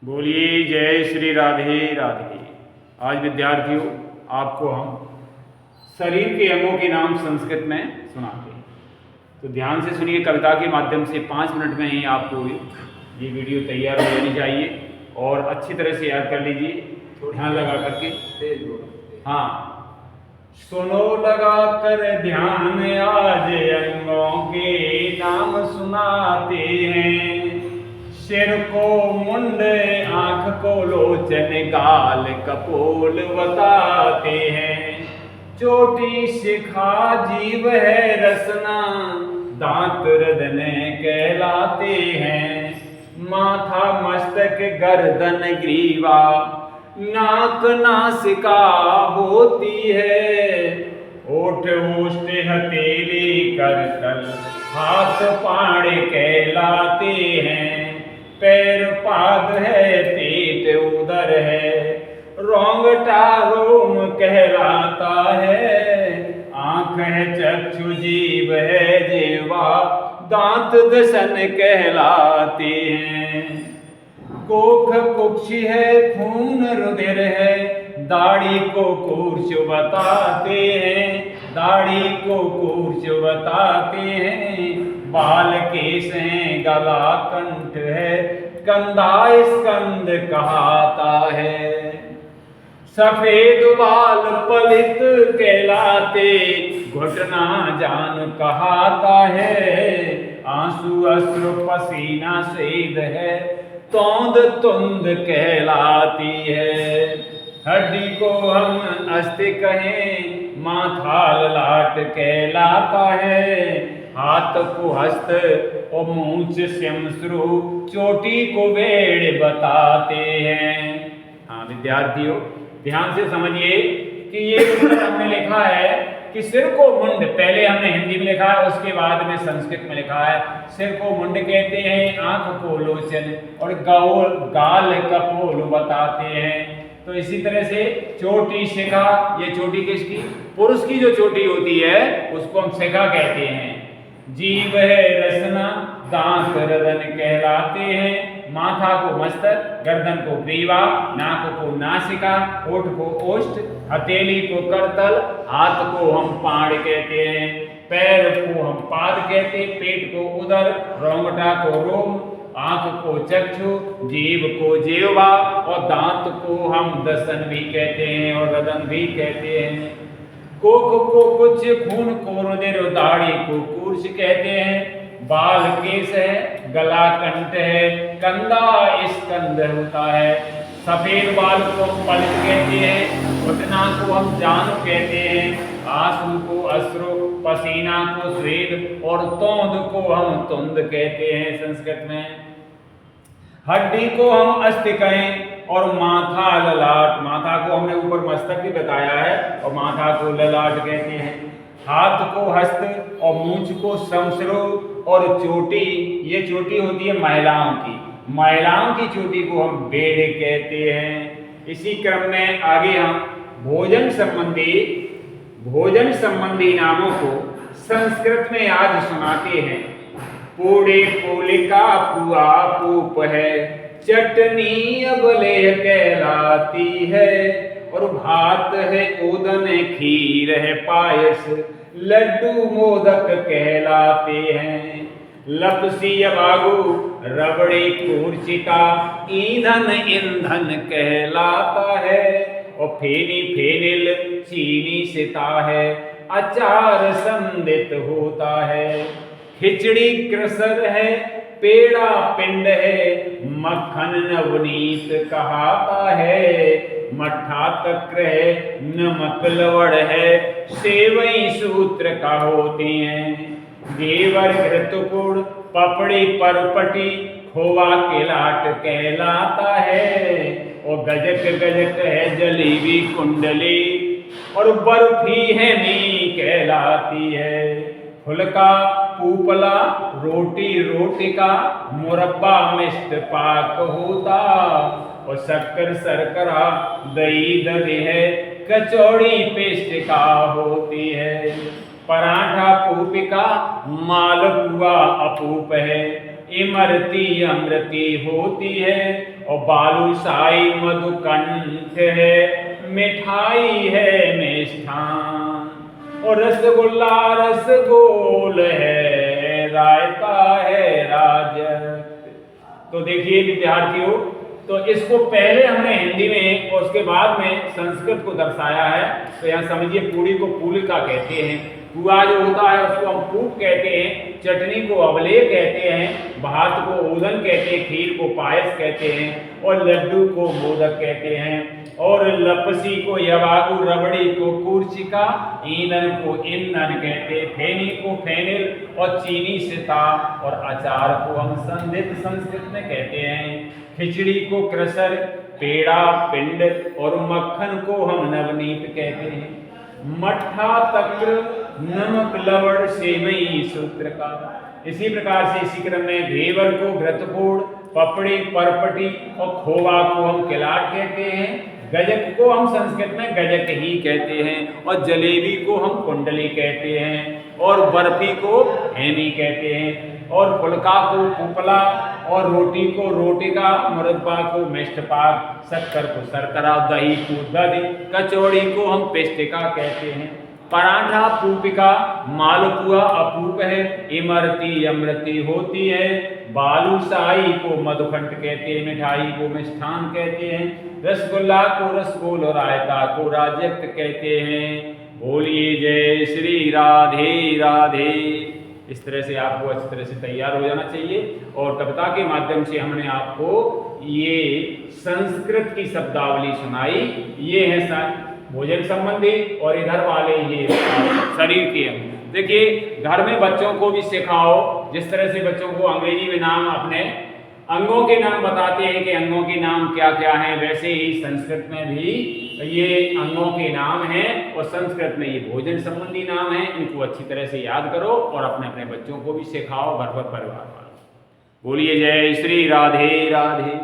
बोलिए जय श्री राधे राधे। आज विद्यार्थियों आपको हम शरीर के अंगों के नाम संस्कृत में सुनाते हैं, तो ध्यान से सुनिए। कविता के माध्यम से 5 मिनट में ही आपको ये वीडियो तैयार हो जानी चाहिए और अच्छी तरह से याद कर लीजिए, ध्यान लगा करके। हाँ, सुनो लगा कर ध्यान, आज अंगों के नाम सुनाते हैं। सिर को मुंड, आंख को लोचन, गाल कपोल बताते हैं। चोटी शिखा जीव है रसना, दांत रदन कहलाते हैं। माथा मस्तक गर्दन ग्रीवा, नाक नासिका होती है। ओठ ओष्ठ हथेली करतल, हाथ पाड़ कहलाते हैं। पैर पाद है, पेट उदर है, रोंगटा रोम कहलाता है। आंख है चक्षु जीव है जिह्वा, दांत दसन कहलाते हैं। कोख कुक्षि है, खून रुधिर है, दाढ़ी को कूर्च बताते हैं। दाढ़ी को कूर्च बताते हैं। बाल केश हैं, गला कंठ है, कंधा स्कंद कहलाता है। सफेद बाल पलित कहलाते, घुटना जान कहलाता है। आंसू अश्रु पसीना स्वेद है, तोंद तुंद कहलाती है। हड्डी को हम अस्थि कहें, माथा ललाट कहलाता है। हाथ को हस्त और मूंछ श्मश्रु, चोटी को बेड़ बताते हैं। हाँ विद्यार्थियों, ध्यान से समझिए कि ये हमने लिखा है कि सिर को मुंड, पहले हमने हिंदी में लिखा है, उसके बाद में संस्कृत में लिखा है। सिर को मुंड कहते हैं, आंख को लोचन और गाल कपोल बताते हैं। तो इसी तरह से चोटी शिखा, ये चोटी किसकी? पुरुष की जो चोटी होती है उसको हम शिखा कहते हैं। जीव है रसना, दांत रदन कहलाते हैं। माथा को मस्तक, गर्दन को ग्रीवा, नाक को नासिका, ओठ को ओष्ठ, हथेली को करतल, हाथ को हम पाड़ कहते हैं, पैर को हम पाद कहते हैं, पेट को उदर, रोंगटा को रोम, आंख को चक्षु, जीभ को जिह्वा और दांत को हम दसन भी कहते हैं और रदन भी कहते हैं। कोख को कुछ, खून को रुधिर, दाढ़ी को कूर्च कहते हैं। बाल केश है, गला कंठ है, कंधा स्कंद होता है। सफेद बाल को हम पलित कहते हैं, घुटना को हम जान कहते हैं। आंसू को अश्रु, पसीना को स्वेद और तोंद को हम तुंद कहते हैं संस्कृत में। हड्डी को हम अस्थि कहें और माथा ललाट, माथा को हमने ऊपर मस्तक भी बताया है और माथा को ललाट कहते हैं। हाथ को हस्त और मूंछ को श्मश्रु और चोटी, ये चोटी होती है महिलाओं की, महिलाओं की चोटी को हम बेड़ कहते हैं। इसी क्रम में आगे हम भोजन संबंधी नामों को संस्कृत में आज सुनाते हैं। पूड़े पोलिका पुआ पूप है, चटनी अबलेह कहलाती है। और भात है ओदन, खीर है पायस, लड्डू मोदक कहलाते हैं। लपसी अबागु, रबड़ी कूर्चिका, ईंधन ईंधन कहलाता है। और फेनी फेनिल, चीनी सिता है, अचार संदित होता है। खिचड़ी क्रसर है, पेड़ा पिंड है, मक्खन नवनीत कहता है। मट्ठा तक्र है, नमक लवड़ है, सेवई सूत्र का होते हैं। देवर घृतकुड़, पपड़ी परपटी, खोवा किलाट कहलाता है। और गजक गजक है, जलेबी कुंडली और बर्फी है नी कहलाती है। फुलका पूपला, रोटी रोटिका, मुरब्बा मिष्ट पाक होता। और शक्कर शर्करा, दही दही है, कचौड़ी पेस्टिका होती है। पराठा पूपिका, मालपुआ अपूप है। इमरती अमृति होती है, और बालूशाही मधुकंठ है, मिठाई है मिष्ठान, और रसगुल्ला रसगोल है, रायता है राजत। तो देखिए विद्यार्थियों, तो इसको पहले हमने हिंदी में और उसके बाद में संस्कृत को दर्शाया है। तो यहाँ समझिए, पूड़ी को पुलिका कहते हैं, पुआ जो होता है उसको हम पूप कहते हैं, चटनी को अवले कहते हैं, भात को ओदन कहते हैं, खीर को पायस कहते हैं, और लड्डू को मोदक कहते हैं, और लपसी को यवागु, रबड़ी को कूर्चिका, ईंधन को ईंधन कहते, फेनी को फेनिल, और चीनी सिता, और अचार को हम संदित संस्कृत में कहते हैं, खिचड़ी को क्रसर, पेड़ा पिंड, और मक्खन को हम नवनीत कहते हैं, मट्ठा तक्र, नमक लवण सेवई सूत्र का। इसी प्रकार से इसी क्रम में घेवर को घृतपूर्ण, पपड़ी परपटी, और खोवा को हम किलाट कहते हैं, गजक को हम संस्कृत में गजक ही कहते हैं, और जलेबी को हम कुंडली कहते हैं, और बर्फी को हेमी कहते हैं, और फुलका को पुपला, और रोटी को रोटिका, मुरब्बा को मिष्टपाक, शक्कर को शर्करा, दही को दही, कचौड़ी को हम पेस्टिका कहते हैं, पराठा पूपिका, मालपुआ अपूप है, इमरती अमृति होती है, बालूशाही को मधुकंठ कहते हैं, मिठाई को मिष्ठान कहते हैं, रसगुल्ला को रसगोल, और रायता को राजत कहते हैं। बोलिए जय श्री राधे राधे। इस तरह से आपको अच्छी तरह से तैयार हो जाना चाहिए। और कविता के माध्यम से हमने आपको ये संस्कृत की शब्दावली सुनाई। ये है भोजन संबंधी, और इधर वाले ये शरीर के अंग। देखिए, घर में बच्चों को भी सिखाओ, जिस तरह से बच्चों को अंग्रेजी में नाम अपने अंगों के नाम बताते हैं कि अंगों के नाम क्या क्या हैं, वैसे ही संस्कृत में भी ये अंगों के नाम हैं, और संस्कृत में ये भोजन संबंधी नाम हैं। इनको अच्छी तरह से याद करो और अपने अपने बच्चों को भी सिखाओ, घर पर परिवार वालों। बोलिए जय श्री राधे राधे।